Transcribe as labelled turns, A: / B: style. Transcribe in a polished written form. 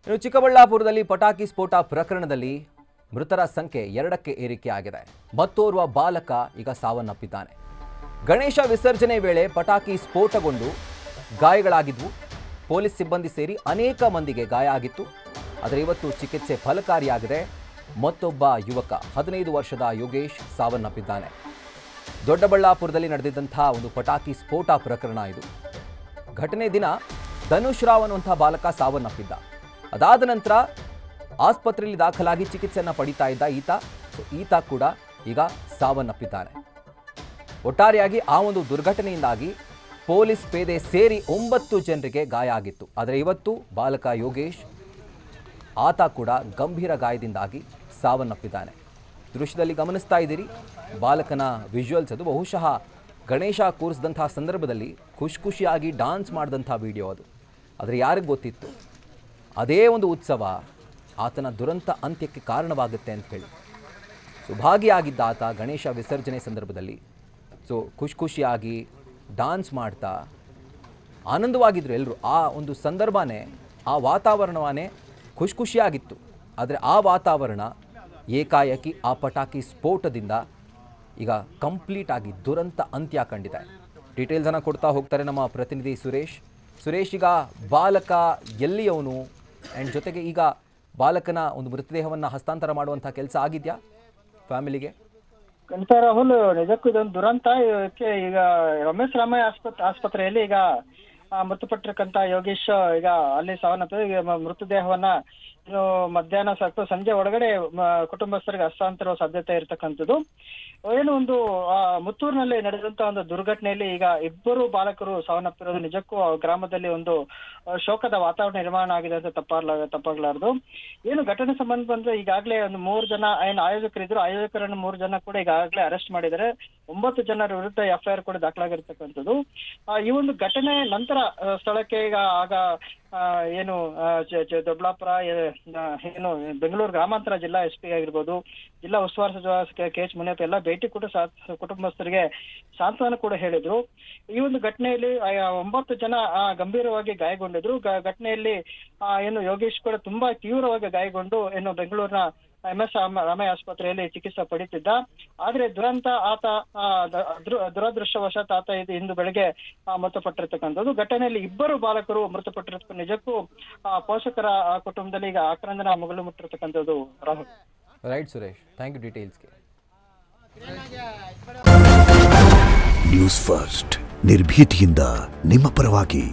A: ಇನ್ನು ಚಿಕ್ಕಬಳ್ಳಾಪುರದಲ್ಲಿ ಪಟಾಕಿ ಸ್ಫೋಟ ಪ್ರಕರಣದಲ್ಲಿ ಮೃತರ ಸಂಖ್ಯೆ 2ಕ್ಕೆ ಏರಿಕೆಯಾಗಿದೆ. ಮತ್ತೋರ್ವ ಬಾಲಕ ಈಗ ಸಾವನ್ನಪ್ಪಿದ್ದಾನೆ. ಗಣೇಶ ವಿಸರ್ಜನೆ ವೇಳೆ ಪಟಾಕಿ ಸ್ಫೋಟಗೊಂಡು ಗಾಯಗಳಾಗಿದ್ವು. ಪೊಲೀಸ್ ಸಿಬ್ಬಂದಿ ಸೇರಿ ಅನೇಕ ಮಂದಿಗೆ ಗಾಯ ಆಗಿತ್ತು. ಆದರೆ ಇವತ್ತು ಚಿಕಿತ್ಸೆ ಫಲಕಾರಿಯಾಗಿದೆ. ಮತ್ತೊಬ್ಬ ಯುವಕ 15 ವರ್ಷದ ಯೋಗೇಶ್ ಸಾವನ್ನಪ್ಪಿದ್ದಾನೆ. ದೊಡ್ಡಬಳ್ಳಾಪುರದಲ್ಲಿ ನಡೆದಿದ್ದಂತಹ ಒಂದು ಪಟಾಕಿ ಸ್ಫೋಟ ಪ್ರಕರಣ ಇದು. ಘಟನೆ ದಿನ ಧನುಷ್ ರಾವ್ ಅನ್ನುವಂಥ ಬಾಲಕ ಸಾವನ್ನಪ್ಪಿದ್ದ. ಅದಾದ ನಂತರ ಆಸ್ಪತ್ರೆಯಲ್ಲಿ ದಾಖಲಾಗಿ ಚಿಕಿತ್ಸೆಯನ್ನು ಪಡಿತಾ ಇದ್ದ ಈತ ಕೂಡ ಈಗ ಸಾವನ್ನಪ್ಪಿದ್ದಾನೆ. ಒಟ್ಟಾರೆಯಾಗಿ ಆ ಒಂದು ದುರ್ಘಟನೆಯಿಂದಾಗಿ ಪೊಲೀಸ್ ಪೇದೆ ಸೇರಿ 9 ಜನರಿಗೆ ಗಾಯ ಆಗಿತ್ತು. ಆದರೆ ಇವತ್ತು ಬಾಲಕ ಯೋಗೇಶ್ ಆತ ಕೂಡ ಗಂಭೀರ ಗಾಯದಿಂದಾಗಿ ಸಾವನ್ನಪ್ಪಿದ್ದಾನೆ. ದೃಶ್ಯದಲ್ಲಿ ಗಮನಿಸ್ತಾ ಇದ್ದೀರಿ ಬಾಲಕನ ವಿಜುವಲ್ಸ್. ಅದು ಬಹುಶಃ ಗಣೇಶ ಕೂರಿಸಿದಂತಹ ಸಂದರ್ಭದಲ್ಲಿ ಖುಷಿಯಾಗಿ ಡಾನ್ಸ್ ಮಾಡಿದಂಥ ವಿಡಿಯೋ ಅದು. ಆದರೆ ಯಾರಿಗೆ ಗೊತ್ತಿತ್ತು ಅದೇ ಒಂದು ಉತ್ಸವ ಆತನ ದುರಂತ ಅಂತ್ಯಕ್ಕೆ ಕಾರಣವಾಗುತ್ತೆ ಅಂತ ಹೇಳಿ. ಭಾಗಿಯಾಗಿದ್ದ ಆತ ಗಣೇಶ ವಿಸರ್ಜನೆ ಸಂದರ್ಭದಲ್ಲಿ ಖುಷಿಯಾಗಿ ಡಾನ್ಸ್ ಮಾಡ್ತಾ ಆನಂದವಾಗಿದ್ದರು ಎಲ್ಲರೂ. ಆ ಒಂದು ಸಂದರ್ಭನೇ, ಆ ವಾತಾವರಣವೇ ಖುಷಿಯಾಗಿತ್ತು. ಆದರೆ ಆ ವಾತಾವರಣ ಏಕಾಏಕಿ ಆ ಪಟಾಕಿ ಸ್ಫೋಟದಿಂದ ಈಗ ಕಂಪ್ಲೀಟ್ ಆಗಿ ದುರಂತ ಅಂತ್ಯ ಕಂಡಿದೆ. ಡೀಟೇಲ್ಸನ್ನು ಕೊಡ್ತಾ ಹೋಗ್ತಾರೆ ನಮ್ಮ ಪ್ರತಿನಿಧಿ ಸುರೇಶ್. ಈಗ ಬಾಲಕ ಎಲ್ಲಿಯವನು ಆ್ಯಂಡ್ ಜೊತೆಗೆ ಈಗ ಬಾಲಕನ ಒಂದು ಮೃತದೇಹವನ್ನು ಹಸ್ತಾಂತರ ಮಾಡುವಂಥ ಕೆಲಸ ಆಗಿದೆಯಾ ಫ್ಯಾಮಿಲಿಗೆ?
B: ಖಂಡಿತ ರಾಹುಲ್, ನಿಜಕ್ಕೂ ಇದೊಂದು ದುರಂತ. ಈಗ ರಮೇಶ್ ರಾಮಯ್ಯ ಆಸ್ಪತ್ರೆಯಲ್ಲಿ ಈಗ ಮೃತಪಟ್ಟಿರ್ತಕ್ಕಂಥ ಯೋಗೇಶ್ ಈಗ ಅಲ್ಲಿ ಸಾವನ್ನಪ್ಪಿದೆ. ಈಗ ಮೃತದೇಹವನ್ನ ಮಧ್ಯಾಹ್ನ ಸಂಜೆ ಒಳಗಡೆ ಕುಟುಂಬಸ್ಥರಿಗೆ ಹಸ್ತಾಂತರ ಸಾಧ್ಯತೆ ಇರತಕ್ಕಂಥದ್ದು. ಏನು ಒಂದು ಮುತ್ತೂರಿನಲ್ಲಿ ನಡೆದಂತ ಒಂದು ದುರ್ಘಟನೆಯಲ್ಲಿ ಈಗ 2 ಬಾಲಕರು ಸಾವನ್ನಪ್ಪಿರೋದು ನಿಜಕ್ಕೂ ಗ್ರಾಮದಲ್ಲಿ ಒಂದು ಶೋಕದ ವಾತಾವರಣ ನಿರ್ಮಾಣ ಆಗಿದೆ ಅಂತ ತಪ್ಪಾಗ್ಲಾರ್ದು. ಏನು ಘಟನೆ ಸಂಬಂಧ ಬಂದ್ರೆ ಈಗಾಗಲೇ ಒಂದು 3 ಜನ ಏನು ಆಯೋಜಕರಿದ್ರು, ಆಯೋಜಕರನ್ನು 3 ಜನ ಕೂಡ ಈಗಾಗಲೇ ಅರೆಸ್ಟ್ ಮಾಡಿದ್ದಾರೆ. 9 ಜನರ ವಿರುದ್ಧ FIR ಕೂಡ ದಾಖಲಾಗಿರ್ತಕ್ಕಂಥದ್ದು. ಈ ಒಂದು ಘಟನೆ ನಂತರ ಸ್ಥಳಕ್ಕೆ ಈಗ ಏನು ದೊಡ್ಡಬಳ್ಳಾಪುರ ಏನು ಬೆಂಗಳೂರು ಗ್ರಾಮಾಂತರ ಜಿಲ್ಲಾ SP ಆಗಿರ್ಬೋದು, ಜಿಲ್ಲಾ ಉಸ್ತುವಾರಿ ಸಚಿವ KH ಮುನಿಯಪ್ಪ ಎಲ್ಲ ಭೇಟಿ ಕೂಡ ಕುಟುಂಬಸ್ಥರಿಗೆ ಸಾಂತ್ವನ ಕೂಡ ಹೇಳಿದ್ರು. ಈ ಒಂದು ಘಟನೆಯಲ್ಲಿ 9 ಜನ ಗಂಭೀರವಾಗಿ ಗಾಯಗೊಂಡಿದ್ರು. ಘಟನೆಯಲ್ಲಿ ಏನು ಯೋಗೇಶ್ ಕೂಡ ತುಂಬಾ ತೀವ್ರವಾಗಿ ಗಾಯಗೊಂಡು ಏನು ಬೆಂಗಳೂರಿನ MS ರಾಮಯ್ಯ ಆಸ್ಪತ್ರೆಯಲ್ಲಿ ಚಿಕಿತ್ಸೆ ಪಡಿತಿದ್ದ. ಆದ್ರೆ ದುರದೃಷ್ಟವಶಾತ್ ಆತ ಇಂದು ಬೆಳಗ್ಗೆ ಮೃತಪಟ್ಟಿರ್ತಕ್ಕಂಥದ್ದು. ಘಟನೆಯಲ್ಲಿ 2 ಬಾಲಕರು ಮೃತಪಟ್ಟಿರ್ತಕ್ಕಂಥ ನಿಜಕ್ಕೂ ಪೋಷಕರ ಕುಟುಂಬದಲ್ಲಿ ಈಗ ಆಕ್ರಂದನ ಮಗಳು ಮುಟ್ಟಿರ್ತಕ್ಕಂಥದ್ದು. Rahul.
A: Right Suresh, thank you ಡೀಟೇಲ್ಸ್ಗೆ.
C: ನ್ಯೂಸ್ ಫಸ್ಟ್ ನಿರ್ಭೀತಿಯಿಂದ ನಿಮ್ಮ ಪರವಾಗಿ.